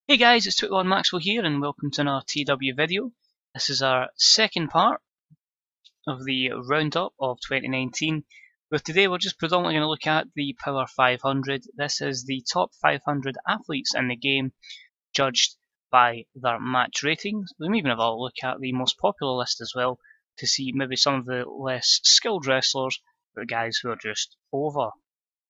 Hey guys, it's Twitter Maxwell here and welcome to another TEW video. This is our second part of the roundup of 2019. But today we're just predominantly going to look at the Power 500. This is the top 500 athletes in the game judged by their match ratings. We may even have a look at the most popular list as well to see maybe some of the less skilled wrestlers, but guys who are just over.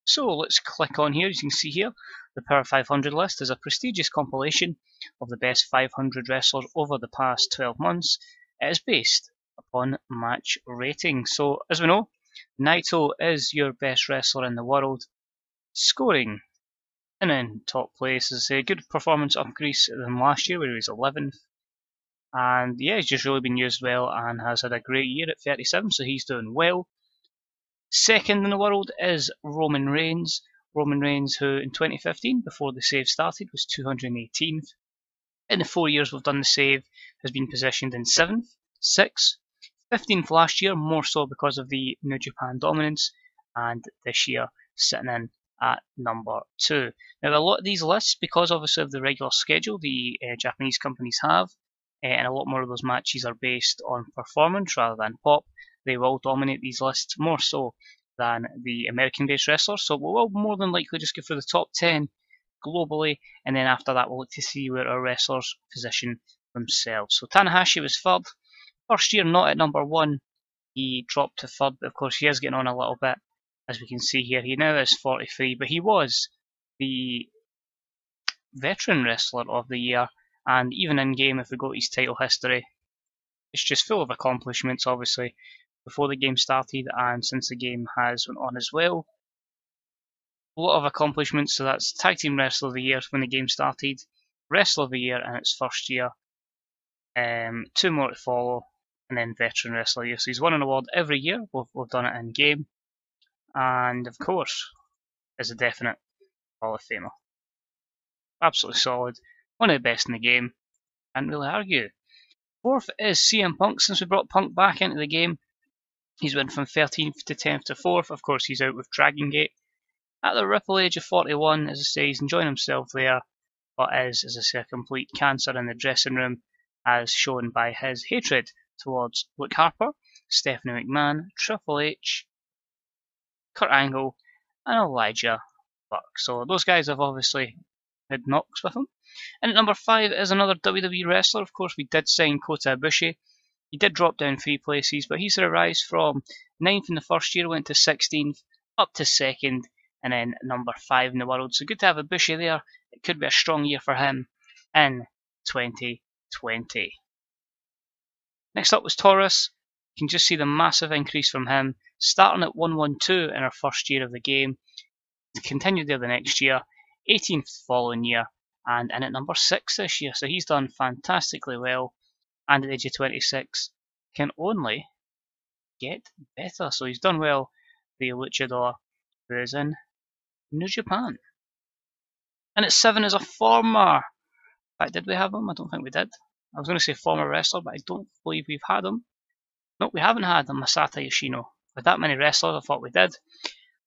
So let's click on here. As you can see here, the Power 500 list is a prestigious compilation of the best 500 wrestlers over the past 12 months. It is based upon match rating. So as we know, Naito is your best wrestler in the world, scoring and in top place. Is a good performance increase than last year where he was 11th. And yeah, he's just really been used well and has had a great year at 37, so he's doing well. Second in the world is Roman Reigns. Roman Reigns, who in 2015, before the save started, was 218th. In the 4 years we've done the save, has been positioned in 7th, 6th, 15th last year, more so because of the New Japan dominance, and this year sitting in at number 2. Now a lot of these lists, because obviously of the regular schedule the Japanese companies have, and a lot more of those matches are based on performance rather than pop, they will dominate these lists more so than the American-based wrestlers. So we will more than likely just go for the top 10 globally, and then after that we'll look to see where our wrestlers position themselves. So Tanahashi was third. First year not at number 1, he dropped to third, but of course he is getting on a little bit, as we can see here. He now is 43, but he was the veteran wrestler of the year, and even in game, if we go to his title history, it's just full of accomplishments, obviously, before the game started and since the game has went on as well. A lot of accomplishments, so that's Tag Team Wrestler of the Year when the game started, Wrestler of the Year in its first year, 2 more to follow, and then Veteran Wrestler of the Year. So he's won an award every year, we've done it in game, and of course is a definite Hall of Famer. Absolutely solid, one of the best in the game, can't really argue. Fourth is CM Punk. Since we brought Punk back into the game, he's went from 13th to 10th to 4th. Of course, he's out with Dragon Gate. At the ripple age of 41, as I say, he's enjoying himself there, but is, as I say, a complete cancer in the dressing room, as shown by his hatred towards Luke Harper, Stephanie McMahon, Triple H, Kurt Angle, and Elijah Burke. So those guys have obviously had knocks with him. And at number 5 is another WWE wrestler. Of course, we did sign Kota Ibushi. He did drop down 3 places, but he's rise from 9th in the first year, went to 16th, up to 2nd, and then number 5 in the world. So good to have Ibushi there. It could be a strong year for him in 2020. Next up was Taurus. You can just see the massive increase from him, starting at 112 in our first year of the game. Continued there the next year, 18th following year, and in at number 6 this year. So he's done fantastically well, and at the age of 26 can only get better. So he's done well, the luchador who is in New Japan. And at 7 is a former, in fact, did we have him? I don't think we did. I was going to say former wrestler, but I don't believe we've had him. No, we haven't had him, Masato Yoshino. With that many wrestlers, I thought we did.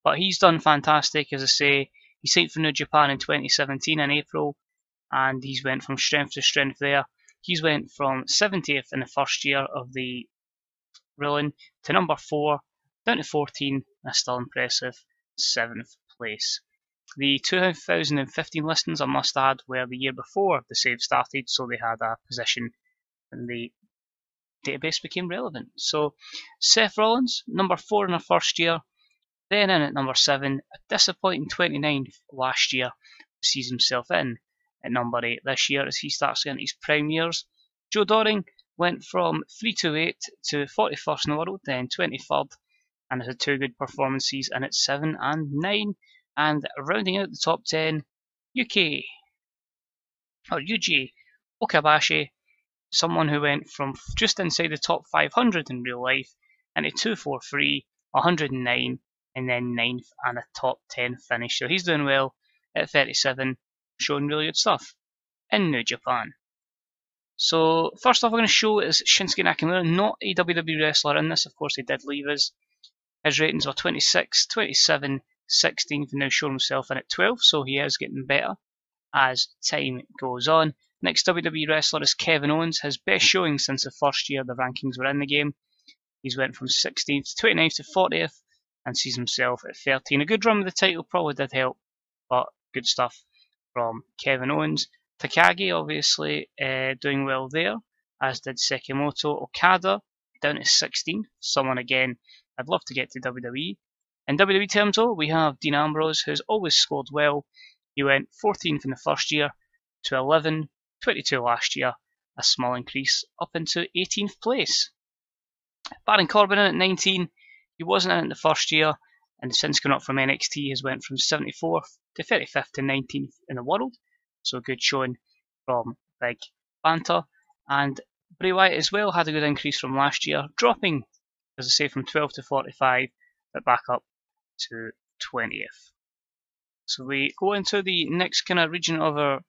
But he's done fantastic, as I say. He signed for New Japan in 2017 in April, and he's went from strength to strength there. He's went from 70th in the first year of the ruling to number 4, down to 14, and still impressive 7th place. The 2015 listings, I must add, were the year before the save started, so they had a position in the database became relevant. So Seth Rollins, number 4 in the first year, then in at number 7, a disappointing 29th last year, sees himself in at number 8 this year as he starts getting his prime years. Joe Doring went from 328 to 41st in the world, then 23rd, and has had 2 good performances in at 7 and 9. And rounding out the top 10, Yuji Okabashi, someone who went from just inside the top 500 in real life into 243, 109, and then 9th and a top 10 finish. So he's doing well at 37, showing really good stuff in New Japan. So first off, we're going to show is Shinsuke Nakamura, not a WWE wrestler in this. Of course, he did leave us. His ratings are 26, 27, 16th, and now showing himself in at 12, so he is getting better. as time goes on. Next WWE wrestler is Kevin Owens, his best showing since the first year the rankings were in the game. He's went from 16th to 29th to 40th and sees himself at 13. A good run with the title probably did help, but good stuff from Kevin Owens. Takagi obviously doing well there, as did Sekimoto. Okada down to 16th, someone again I'd love to get to WWE. In WWE terms though, we have Dean Ambrose, who's always scored well. He went 14th in the first year to 11, 22 last year, a small increase up into 18th place. Baron Corbin in at 19, he wasn't in it the first year, and since coming up from NXT has went from 74th to 35th to 19th in the world, so good showing from Big Banter. And Bray Wyatt as well had a good increase from last year, dropping, as I say, from 12 to 45, but back up to 20th. So we go into the next kind of region of our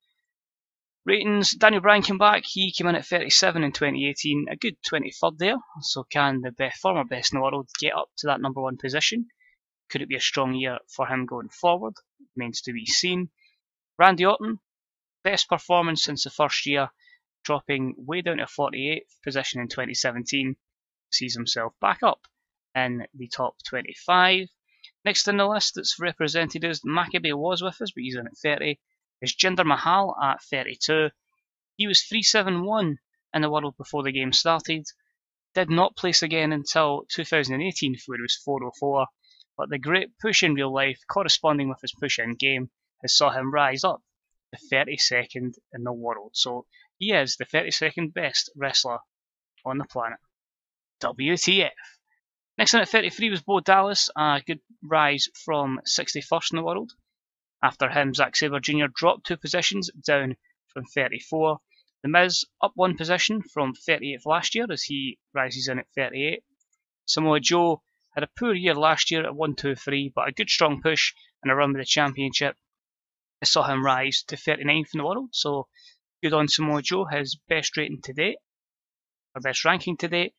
ratings. Daniel Bryan came back. He came in at 37 in 2018, a good 23rd there. So can the former best in the world get up to that number 1 position? Could it be a strong year for him going forward? Remains to be seen. Randy Orton, best performance since the first year, dropping way down to 48th position in 2017. Sees himself back up in the top 25. Next on the list that's represented is Maccabee was with us, but he's in at 30. Is Jinder Mahal at 32. He was 371 in the world before the game started. Did not place again until 2018, where he was 404. But the great push in real life, corresponding with his push in game, has saw him rise up to 32nd in the world. So he is the 32nd best wrestler on the planet. WTF. Next in at 33 was Bo Dallas, a good rise from 61st in the world. After him, Zack Sabre Jr. dropped 2 positions, down from 34. The Miz up 1 position from 38th last year as he rises in at 38. Samoa Joe had a poor year last year at 123, but a good strong push and a run with the championship. I saw him rise to 39th in the world, so good on Samoa Joe, his best rating to date, or best ranking to date.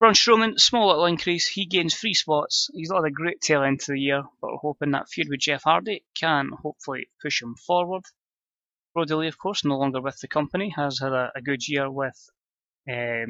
Braun Strowman, small little increase, he gains 3 spots. He's not had a great tail end to the year, but we're hoping that feud with Jeff Hardy can hopefully push him forward. Brody Lee, of course, no longer with the company, has had a good year with, I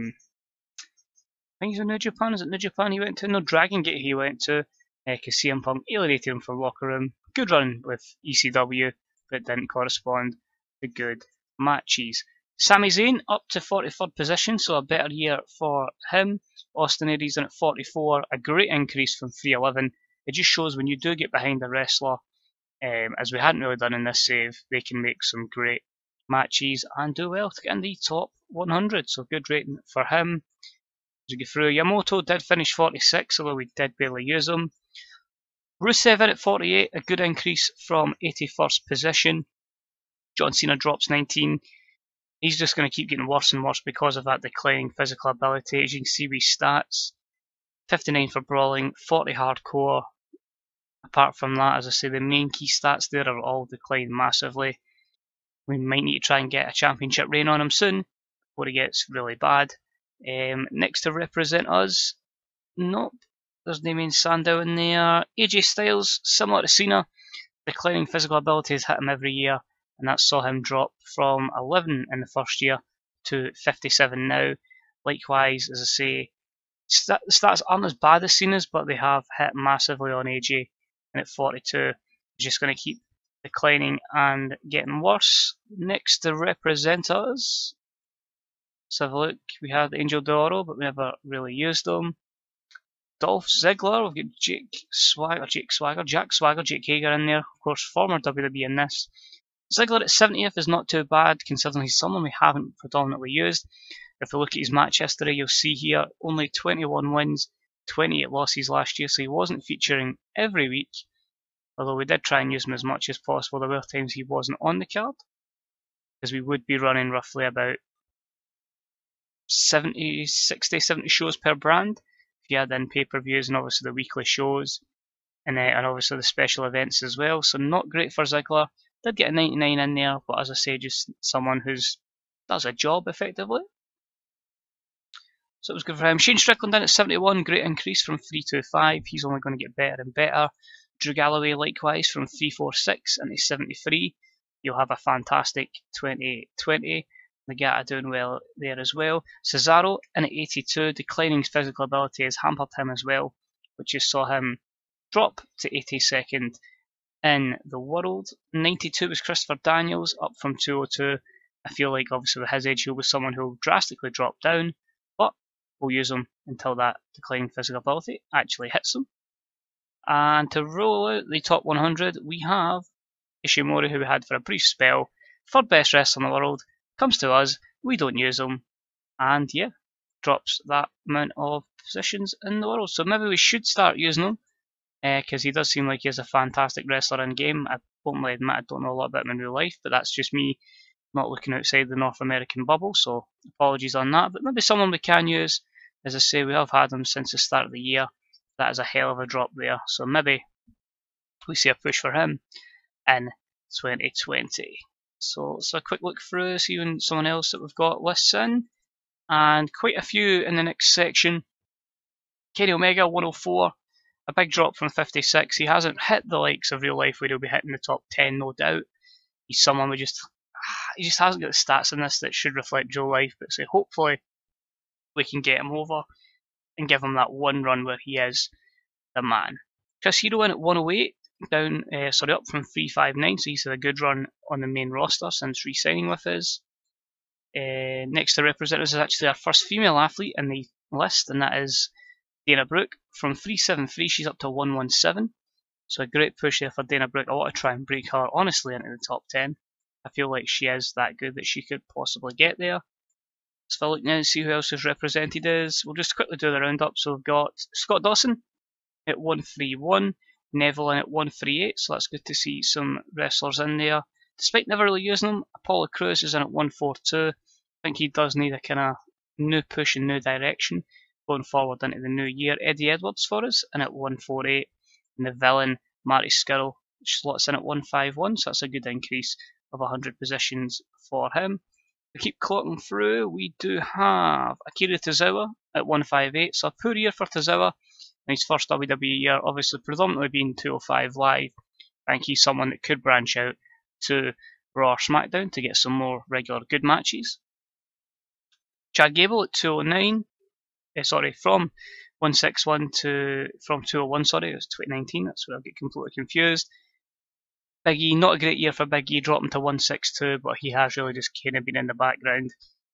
think he's in New Japan. Is it New Japan he went to? No, Dragon Gate he went to, because CM Punk alienated him for Locker Room. Good run with ECW, but didn't correspond to good matches. Sami Zayn up to 43rd position, so a better year for him. Austin Aries in at 44, a great increase from 311. It just shows when you do get behind a wrestler, as we hadn't really done in this save, they can make some great matches and do well to get in the top 100. So good rating for him. As we go through, Yamamoto did finish 46, although we did barely use him. Rusev in at 48, a good increase from 81st position. John Cena drops 19. He's just going to keep getting worse and worse because of that declining physical ability. As you can see with stats, 59 for brawling, 40 hardcore. Apart from that, as I say, the main key stats there are all declined massively. We might need to try and get a championship reign on him soon before he gets really bad. Next to represent us, nope, there's Damien Sandow in there. AJ Styles, similar to Cena, declining physical ability has hit him every year, and that saw him drop from 11 in the first year to 57 now. Likewise, as I say, the stats aren't as bad as Cena's, but they have hit massively on AJ, and at 42, he's just going to keep declining and getting worse. Next to represent us, let's have a look. We had Angel D'Oro, but we never really used them. Dolph Ziggler, we've got Jack Swagger, Jake Hager in there. Of course, former WWE in this. Ziggler at 70th is not too bad, considering he's someone we haven't predominantly used. If we look at his match history, you'll see here only 21 wins, 28 losses last year, so he wasn't featuring every week. Although we did try and use him as much as possible, there were times he wasn't on the card, because we would be running roughly about 60, 70 shows per brand. If you add in pay-per-views and obviously the weekly shows, and obviously the special events as well. So not great for Ziggler. Did get a 99 in there, but as I say, just someone who's does a job effectively. So it was good for him. Shane Strickland down at 71, great increase from 325. He's only going to get better and better. Drew Galloway likewise from 346 into 73. He'll have a fantastic 2020. Nagata doing well there as well. Cesaro in at 82, declining his physical ability has hampered him as well, which just saw him drop to 82nd in the world. 92 was Christopher Daniels, up from 202. I feel like obviously with his age he'll be someone who'll drastically drop down, but we'll use him until that declining physical ability actually hits him. And to roll out the top 100, we have Ishimori, who we had for a brief spell, third best wrestler in the world, comes to us, we don't use him, and yeah, drops that amount of positions in the world. So maybe we should start using him, because he does seem like he is a fantastic wrestler in game. I won't admit I don't know a lot about him in real life, but that's just me not looking outside the North American bubble, so apologies on that. But maybe someone we can use. As I say, we have had him since the start of the year. That is a hell of a drop there, so maybe we see a push for him in 2020. So a quick look through, see someone else that we've got lists in, and quite a few in the next section. Kenny Omega 104, a big drop from 56. He hasn't hit the likes of real life where he'll be hitting the top 10, no doubt. He's someone he just hasn't got the stats in this that should reflect real life, but so hopefully we can get him over and give him that one run where he is the man. Chris Hero in at 108. Up from 359, so he's had a good run on the main roster since re-signing with us. Next to representatives is actually our first female athlete in the list, and that is Dana Brooke. From 373, she's up to 117, so a great push there for Dana Brooke. I want to try and break her honestly into the top 10. I feel like she is that good that she could possibly get there. Let's have a look now and see who else is represented is. We'll just quickly do the roundup. So we've got Scott Dawson at 131. Neville in at 138, so that's good to see some wrestlers in there. Despite never really using them, Apollo Crews is in at 142. I think he does need a kind of new push and new direction going forward into the new year. Eddie Edwards for us in at 148, and the villain Marty Skrull slots in at 151, so that's a good increase of 100 positions for him. We keep clocking through. We do have Akira Tozawa at 158, so a poor year for Tozawa. His first WWE year, obviously predominantly being 205 Live. I think he's someone that could branch out to Raw or SmackDown to get some more regular good matches. Chad Gable at 209, from 161 from 201, it was 2019, that's where I get completely confused. Big E, not a great year for Big E, dropping to 162, but he has really just kind of been in the background.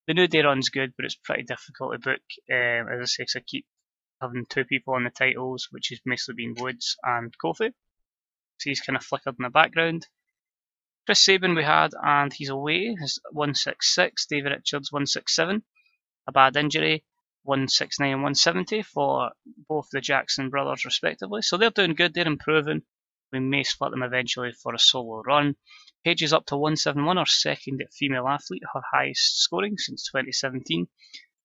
The New Day run's good, but it's pretty difficult to book, as I say, because I keep having two people on the titles, which has mostly been Woods and Kofi. So he's kind of flickered in the background. Chris Sabin we had, and he's away, is 166. David Richards 167. A bad injury, 169 and 170 for both the Jackson brothers respectively. So they're doing good, they're improving. We may split them eventually for a solo run. Paige is up to 171, our second female athlete, her highest scoring since 2017,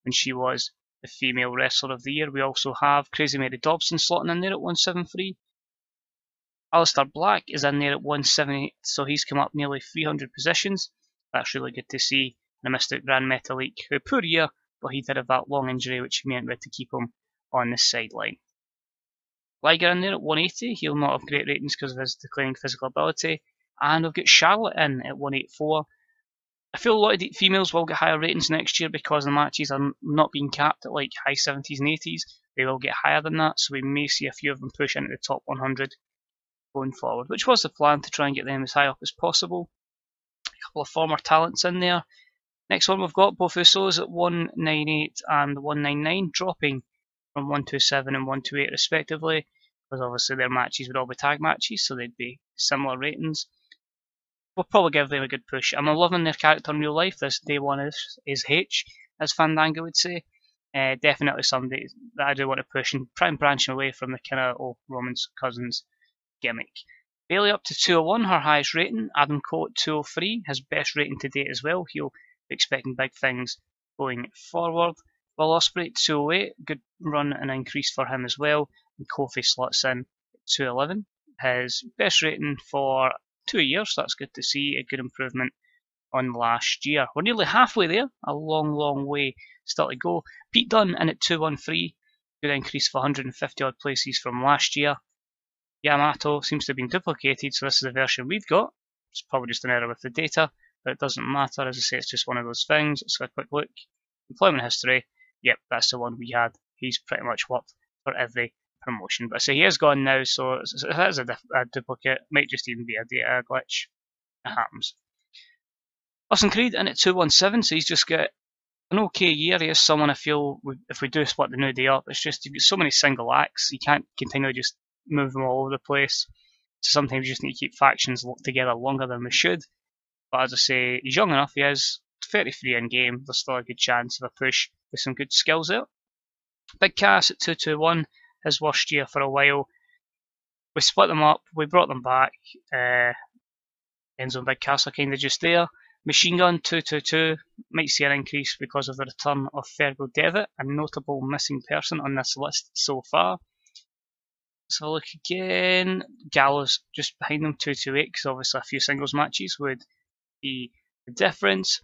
when she was the female wrestler of the year. We also have Crazy Mary Dobson slotting in there at 173. Alistair Black is in there at 170, so he's come up nearly 300 positions. That's really good to see. And a Mystic Grand Metalik, who poor year, but he did have that long injury which meant we had to keep him on the sideline. Liger in there at 180, he'll not have great ratings because of his declining physical ability. And we've got Charlotte in at 184. I feel a lot of females will get higher ratings next year because the matches are not being capped at like high 70s and 80s. They will get higher than that, so we may see a few of them push into the top 100 going forward, which was the plan, to try and get them as high up as possible. A couple of former talents in there. Next one we've got both Usos at 198 and 199, dropping from 127 and 128 respectively, because obviously their matches would all be tag matches, so they'd be similar ratings. We'll probably give them a good push. I'm loving their character in real life. This day one is H, as Fandango would say. Definitely somebody that I do want to push and try and branch away from the kind of Roman's cousins gimmick. Bailey up to 201, her highest rating. Adam Cole at 203, his best rating to date as well. He'll be expecting big things going forward. Will Ospreay at 208, good run and increase for him as well. And Kofi slots in at 211, his best rating for 2 years, so that's good to see, a good improvement on last year. We're nearly halfway there, a long way still to go. Pete Dunne in at 213, good increase of 150 odd places from last year. Yamato seems to have been duplicated, so this is the version we've got. It's probably just an error with the data, but it doesn't matter. As I say, it's just one of those things. Let's have a quick look. Employment history. Yep, that's the one we had. He's pretty much worked for every promotion. But I say he is gone now, so if that is a duplicate, it might just even be a data glitch. It happens. Austin Creed in at 217, so he's just got an okay year. He is someone I feel, if we do split the New Day up, it's just you've got so many single acts, you can't continually just move them all over the place. So sometimes you just need to keep factions together longer than we should. But as I say, he's young enough, he is 33 in game, there's still a good chance of a push with some good skills there. Big Cass at 221, his worst year for a while. We split them up, we brought them back. Enzo and Big Cass are kind of just there. Machine Gun 222, might see an increase because of the return of Fergal Devitt, a notable missing person on this list so far. So look again, Gallows just behind them 228, because obviously a few singles matches would be the difference.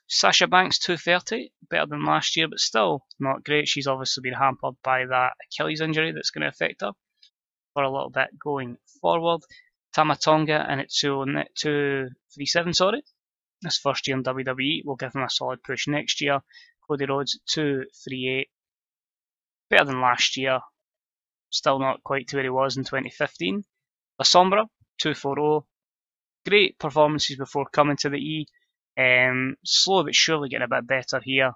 Sasha Banks 230, better than last year, but still not great. She's obviously been hampered by that Achilles injury that's going to affect her for a little bit going forward. Tama Tonga in at 237, sorry. This first year in WWE will give him a solid push next year. Cody Rhodes 238, better than last year. Still not quite to where he was in 2015. La Sombra 240, great performances before coming to the E. Slow but surely getting a bit better here.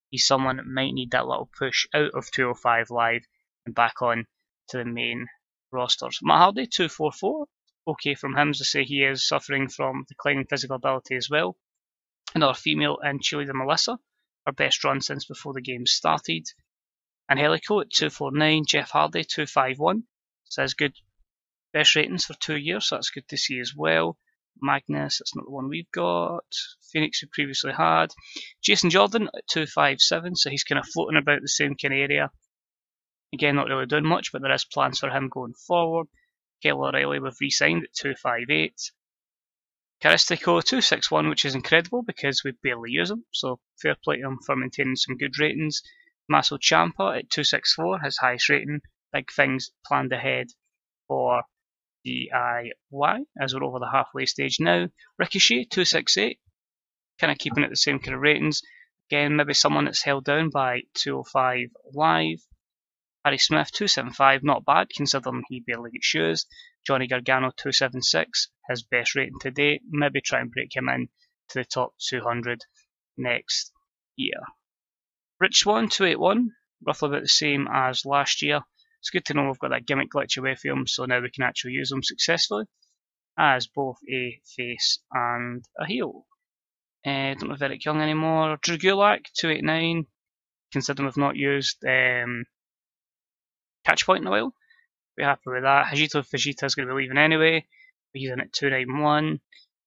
He's someone that might need that little push out of 205 Live and back on to the main rosters. Matt Hardy 244, okay from him, as I say he is suffering from declining physical ability as well. Another female in Cheerleader Melissa, her best run since before the game started. Angelico at 249, Jeff Hardy 251, says good best ratings for 2 years, so that's good to see as well. Magnus, that's not the one we've got. Phoenix we previously had. Jason Jordan at 257, so he's kind of floating about the same kind of area. Again, not really doing much, but there is plans for him going forward. Kyle O'Reilly we've re-signed at 258. Caristico 261, which is incredible because we barely use him, so fair play to him for maintaining some good ratings. Tommaso Ciampa at 264, his highest rating. Big things planned ahead for DIY, as we're over the halfway stage now. Ricochet 268, kind of keeping it the same kind of ratings. Again, maybe someone that's held down by 205 Live. Harry Smith 275, not bad considering he barely gets used. Johnny Gargano 276, his best rating to date. Maybe try and break him in to the top 200 next year. Rich Swann 281, roughly about the same as last year. It's good to know we've got that gimmick glitch away from him, so now we can actually use him successfully as both a face and a heel. Don't have Eric Young anymore. Drew Gulak 289, considering we've not used Catch Point in a while. Be happy with that. Hajito Fujita is going to be leaving anyway. He's in at 291.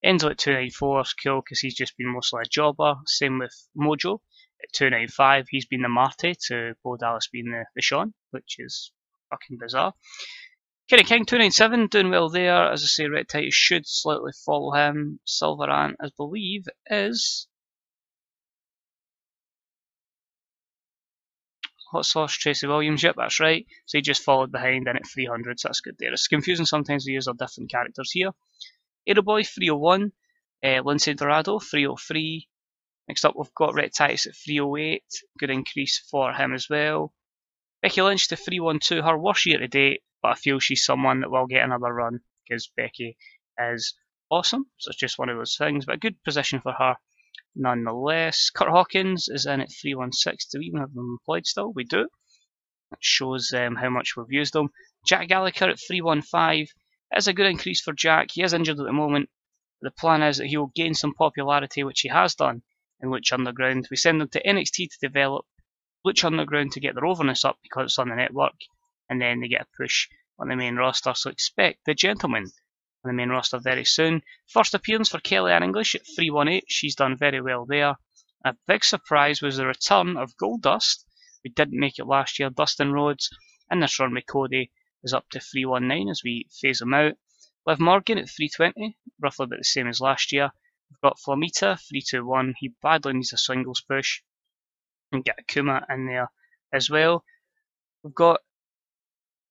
Enzo at 294 is cool because he's just been mostly a jobber. Same with Mojo at 295. He's been the Marty to Bo Dallas being the Sean, which is fucking bizarre. Kenny King 297, doing well there. As I say, Red Titus should slightly follow him. Silverant, I believe, is Hot Sauce Tracy Williams. Yep, that's right. So he just followed behind in at 300, so that's good there. It's confusing sometimes we use our different characters here. Aeroboy 301, Lindsay Dorado 303. Next up we've got Red Titus at 308, good increase for him as well. Becky Lynch to 312, her worst year to date, but I feel she's someone that will get another run because Becky is awesome. So it's just one of those things, but a good position for her nonetheless. Kurt Hawkins is in at 316. Do we even have them employed still? We do. That shows how much we've used them. Jack Gallacher at 315. It is a good increase for Jack. He is injured at the moment. The plan is that he will gain some popularity, which he has done in Lucha Underground. We send him to NXT to develop, Lucha Underground to get their overness up because it's on the network, and then they get a push on the main roster. So expect the gentleman on the main roster very soon. First appearance for Kellyanne English at 318. She's done very well there. A big surprise was the return of Goldust. We didn't make it last year. Dustin Rhodes in this run with Cody is up to 319 as we phase him out. Liv Morgan at 320, roughly about the same as last year. We've got Flamita 321. He badly needs a singles push. And get Akuma in there as well. We've got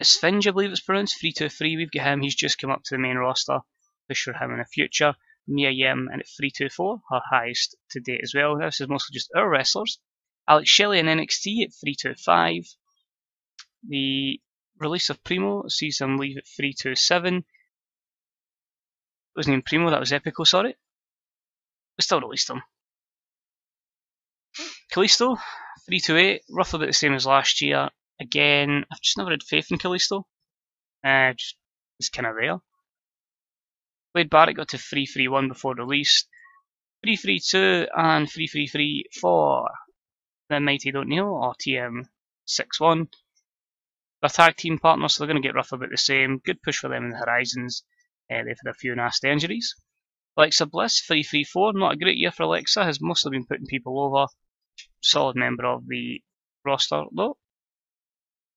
Sphinge, I believe it's pronounced, 323. We've got him. He's just come up to the main roster. Push for him in the future. Mia Yim in at 324, her highest to date as well. This is mostly just our wrestlers. Alex Shelley in NXT at 325. The release of Primo sees him leave at 327. It wasn't even Primo, that was Epico, sorry. We still released him. Kalisto, 328, roughly about the same as last year. Again, I've just never had faith in Kalisto. It's kind of there. Wade Barrett got to 331 before release. 332 and 333 for the Mighty Don't Kneel, or TM61. Their tag team partners, so they're going to get roughly about the same. Good push for them in the Horizons. They've had a few nasty injuries. Alexa Bliss, 334. Not a great year for Alexa. Has mostly been putting people over. Solid member of the roster, though.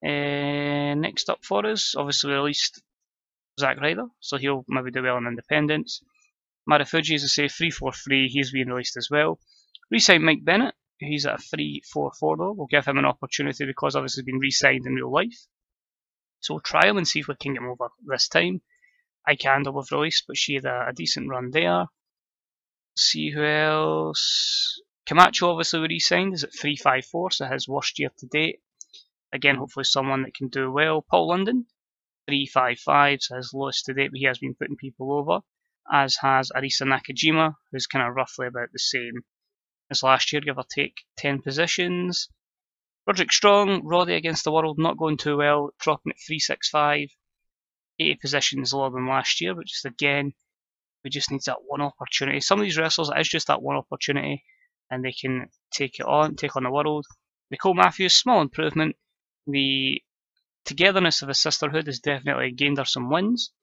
Next up for us, obviously we released Zack Ryder, so he'll maybe do well in Independence. Marufuji, as I say, 343. He's being released as well. Re-signed Mike Bennett. He's at a 344 though. We'll give him an opportunity because obviously he's been re-signed in real life. So we'll try him and see if we can get him over this time. Icandle was released, but she had a decent run there. See who else. Camacho obviously we re-signed, is at 354, so his worst year to date. Again, hopefully someone that can do well. Paul London, 355, so his lowest to date, but he has been putting people over. As has Arisa Nakajima, who's kind of roughly about the same as last year, give or take 10 positions. Roderick Strong, Roddy Against the World, not going too well, dropping at 365. 80 positions lower than last year, but just again, we just need that one opportunity. Some of these wrestlers, it is just that one opportunity, and they can take on the world. Nicole Matthews, small improvement. The togetherness of a sisterhood has definitely gained her some wins.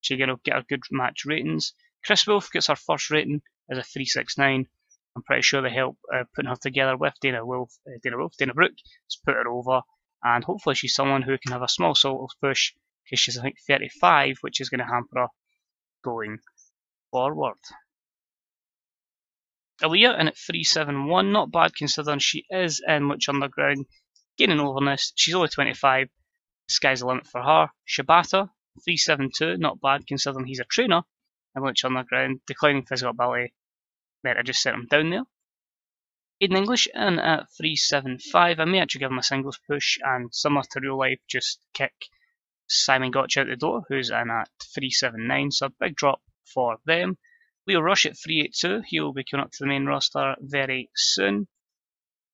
She's going to get her good match ratings. Chris Wolf gets her first rating as a 369. I'm pretty sure they help putting her together with Dana Brooke, to put her over, and hopefully she's someone who can have a small sort of push, because she's I think 35, which is going to hamper her going forward. Aaliyah in at 371, not bad considering she is in Lucha Underground, gaining overness. She's only 25, sky's the limit for her. Shibata, 372, not bad considering he's a trainer in Lucha Underground, declining physical ability. I just set him down there. Aiden English in at 375. I may actually give him a singles push and similar to real life, just kick Simon Gotch out the door, who's in at 379. So a big drop for them. Leo Rush at 382. He'll be coming up to the main roster very soon.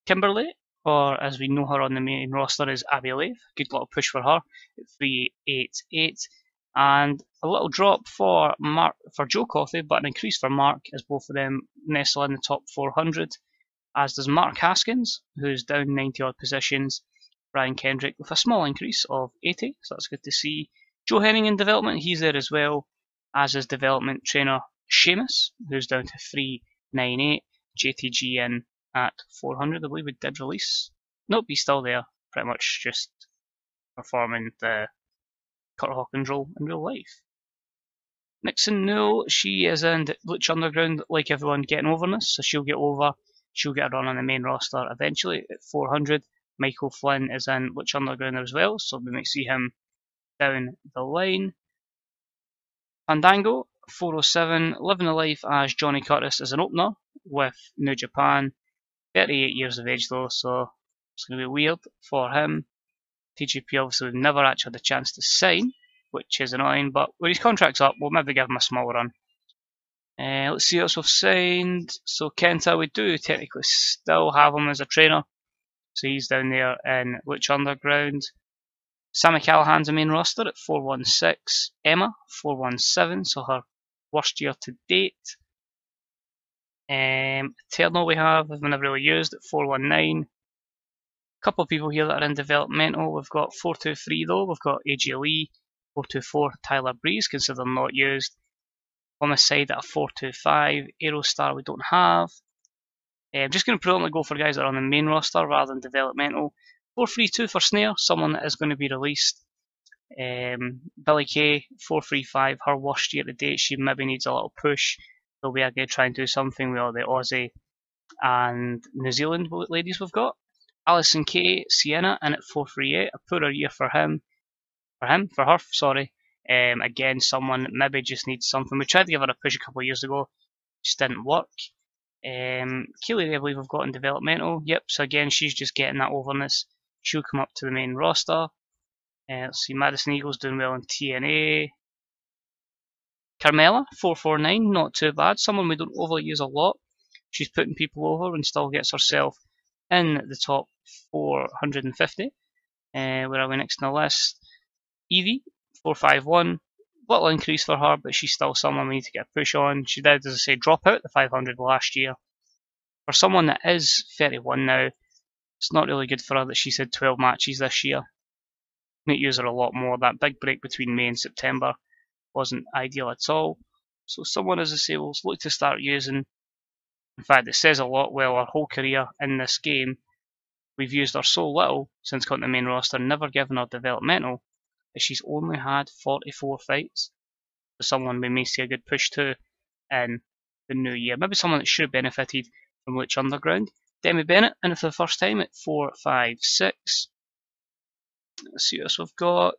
Kimberly, or as we know her on the main roster, is Abby Lave. Good little push for her at 388. And a little drop for Joe Coffey, but an increase for Mark, as both of them nestle in the top 400, as does Mark Haskins, who's down 90 odd positions. Brian Kendrick with a small increase of 80, so that's good to see. Joe Henning in development, he's there as well, as is development trainer Seamus, who's down to 398. JTG in at 400, I believe we did release. Nope, he's still there, pretty much just performing the Kurt Hawkins role in real life. Nixon Newell, she is in Lucha Underground, like everyone, getting overness, so she'll get over. She'll get a run on the main roster eventually at 400. Michael Flynn is in Lucha Underground as well, so we might see him down the line. Fandango, 407, living the life as Johnny Curtis as an opener with New Japan. 38 years of age though, so it's going to be weird for him. TGP obviously we've never actually had a chance to sign, which is annoying, but when his contract's up, we'll maybe give him a small run. Let's see what else we've signed. So Kenta, we do technically still have him as a trainer, so he's down there in Lucha Underground. Sammy Callahan's the main roster at 416. Emma, 417, so her worst year to date. Eternal we have, we've never really used, at 419. Couple of people here that are in developmental. We've got 423 though, we've got AJ Lee, 424 Tyler Breeze, considered not used. On the side at a 425, Aerostar we don't have. I'm just going to predominantly go for guys that are on the main roster rather than developmental. 432 for Snare, someone that is going to be released. Billy Kay, 435, her worst year to date, she maybe needs a little push. So we are going to try and do something with all the Aussie and New Zealand ladies we've got. Alison Kay, Sienna, in at 438, a poorer year for her, sorry. Again, someone that maybe just needs something. We tried to give her a push a couple of years ago, just didn't work. Kaylee, I believe I've got in developmental. Yep, so again, she's just getting that overness. She'll come up to the main roster. Let's see, Madison Eagle's doing well in TNA. Carmella, 449, not too bad. Someone we don't overly use a lot. She's putting people over and still gets herself in the top 450. Where are we next on the list? Evie, 451. Little increase for her, but she's still someone we need to get a push on. She did, as I say, drop out the 500 last year. For someone that is 31 now, it's not really good for her that she's had 12 matches this year. Need to use her a lot more. That big break between May and September wasn't ideal at all. So someone, as I say, will look to start using. In fact, it says a lot. Well, our whole career in this game, we've used her so little since coming to the main roster, never given her developmental, that she's only had 44 fights. So someone we may see a good push to in the new year. Maybe someone that should have benefited from Lucha Underground. Demi Bennett in it for the first time at 456. Let's see what else we've got.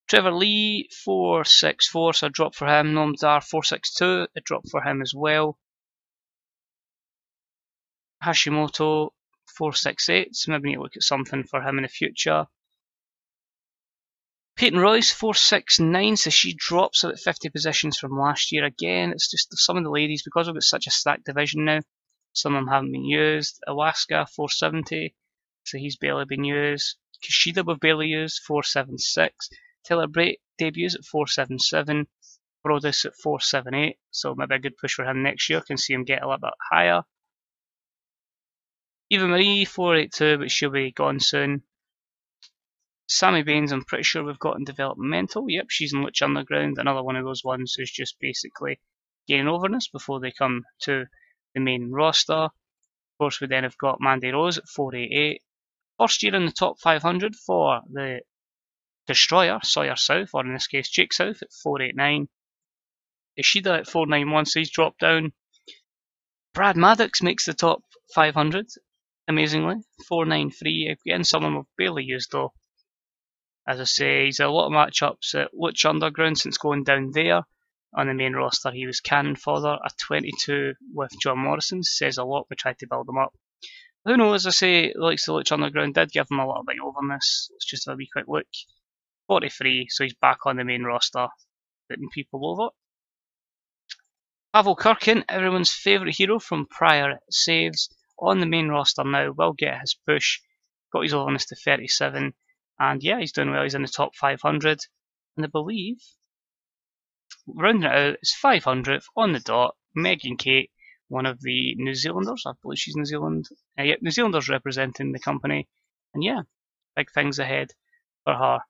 Trevor Lee, 464, so a drop for him. Noam Dar, 462, a drop for him as well. Hashimoto, 468, so maybe need to look at something for him in the future. Peyton Royce, 469, so she drops about 50 positions from last year again. It's just some of the ladies, because we've got such a stacked division now, some of them haven't been used. Alaska, 470, so he's barely been used. Kushida we've barely used, 476. Taylor Brait debuts at 477. Brodus at 478, so maybe a good push for him next year. Can see him get a little bit higher. Eva Marie, 482, but she'll be gone soon. Sammy Baines, I'm pretty sure we've got in developmental. Yep, she's in Lucha Underground. Another one of those ones who's just basically gaining overness before they come to the main roster. Of course, we then have got Mandy Rose at 488. First year in the top 500 for the Destroyer, Sawyer South, or in this case Jake South at 489. Ishida at 491, so he's dropped down. Brad Maddox makes the top 500, amazingly, 493. Again, someone we've barely used though. As I say, he's had a lot of matchups at Lucha Underground since going down there. On the main roster, he was cannon fodder. A 22 with John Morrison says a lot. We tried to build him up. Who knows, as I say, the likes of Lucha Underground did give him a little bit of overness. Let's just have a wee quick look. 43, so he's back on the main roster, putting people over. Pavel Kirkin, everyone's favourite hero from prior saves, on the main roster now, will get his push. Got his overness to 37, and yeah, he's doing well. He's in the top 500, and I believe, rounding it out, is 500th on the dot. Megan Kate, one of the New Zealanders, I believe she's New Zealand. Yeah, New Zealanders representing the company, and yeah, big things ahead for her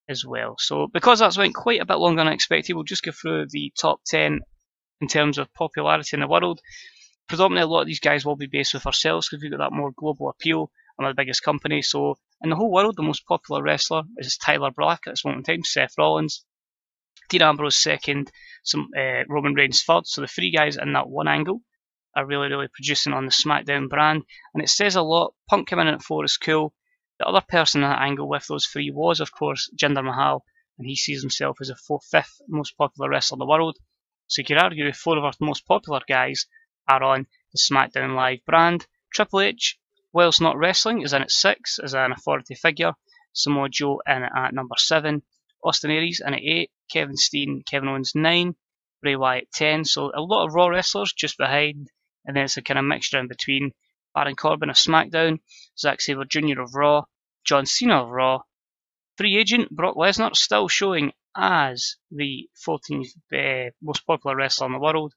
as well. So because that's went quite a bit longer than I expected, we'll just go through the top 10 in terms of popularity in the world. Predominantly, a lot of these guys will be based with ourselves because we've got that more global appeal and we're the biggest company. So in the whole world, the most popular wrestler is Tyler Black at this moment in time, Seth Rollins, Dean Ambrose second, Roman Reigns third. So the three guys in that one angle are really producing on the SmackDown brand, and it says a lot. Punk coming in at 4 is cool. The other person in that angle with those three was, of course, Jinder Mahal, and he sees himself as the fifth most popular wrestler in the world. So you could argue 4 of our most popular guys are on the SmackDown Live brand. Triple H, whilst not wrestling, is in at 6 as an authority figure. Samoa Joe in at number 7. Austin Aries in at 8. Kevin Steen, Kevin Owens 9. Bray Wyatt 10. So a lot of Raw wrestlers just behind, and then it's a kind of mixture in between. Baron Corbin of SmackDown, Zack Sabre Jr. of Raw, John Cena of Raw. Free agent Brock Lesnar still showing as the 14th most popular wrestler in the world.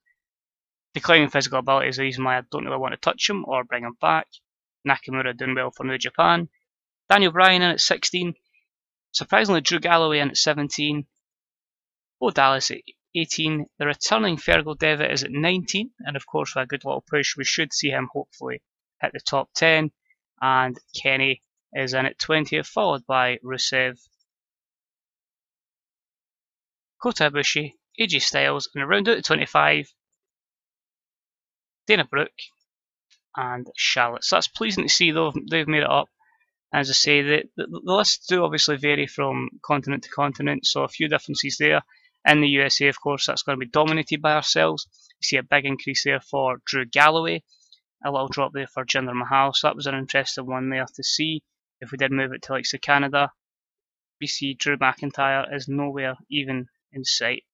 Declining physical ability is the reason why I don't really want to touch him or bring him back. Nakamura doing well for New Japan. Daniel Bryan in at 16. Surprisingly, Drew Galloway in at 17. Bo Dallas at 18. The returning Fergal Devitt is at 19. And of course, with a good little push, we should see him hopefully hit the top 10. And Kenny is in at 20th, followed by Rusev, Kota Ibushi, AJ Styles, and around out to 25, Dana Brooke and Charlotte. So that's pleasing to see, though, they've made it up. As I say, the lists do obviously vary from continent to continent, so a few differences there. In the USA, of course, that's going to be dominated by ourselves. You see a big increase there for Drew Galloway, a little drop there for Jinder Mahal, so that was an interesting one there to see. If we did move it to like Canada, we see Drew McIntyre is nowhere even in sight.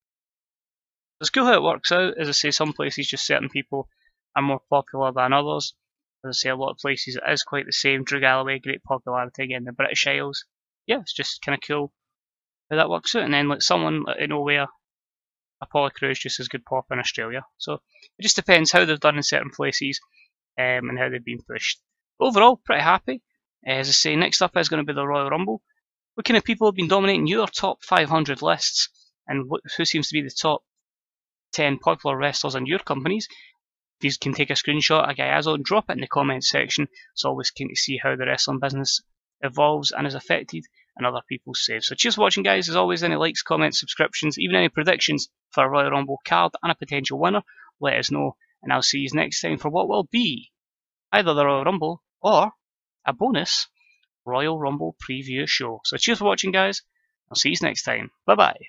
It's cool how it works out. As I say, some places just certain people are more popular than others. As I say, a lot of places it is quite the same. Drew Galloway, great popularity again in the British Isles. Yeah, it's just kind of cool how that works out. And then like someone out of nowhere, Apollo Crews just as good pop in Australia. So it just depends how they've done in certain places and how they've been pushed. Overall, pretty happy. As I say, next up is going to be the Royal Rumble. What kind of people have been dominating your top 500 lists, and who seems to be the top 10 popular wrestlers in your companies? If you can take a screenshot of Gaiazo and drop it in the comments section. It's always keen to see how the wrestling business evolves and is affected and other people's saves. So cheers for watching, guys. As always, any likes, comments, subscriptions, even any predictions for a Royal Rumble card and a potential winner, let us know. And I'll see you next time for what will be either the Royal Rumble or a bonus Royal Rumble preview show. So cheers for watching, guys. I'll see you next time. Bye bye.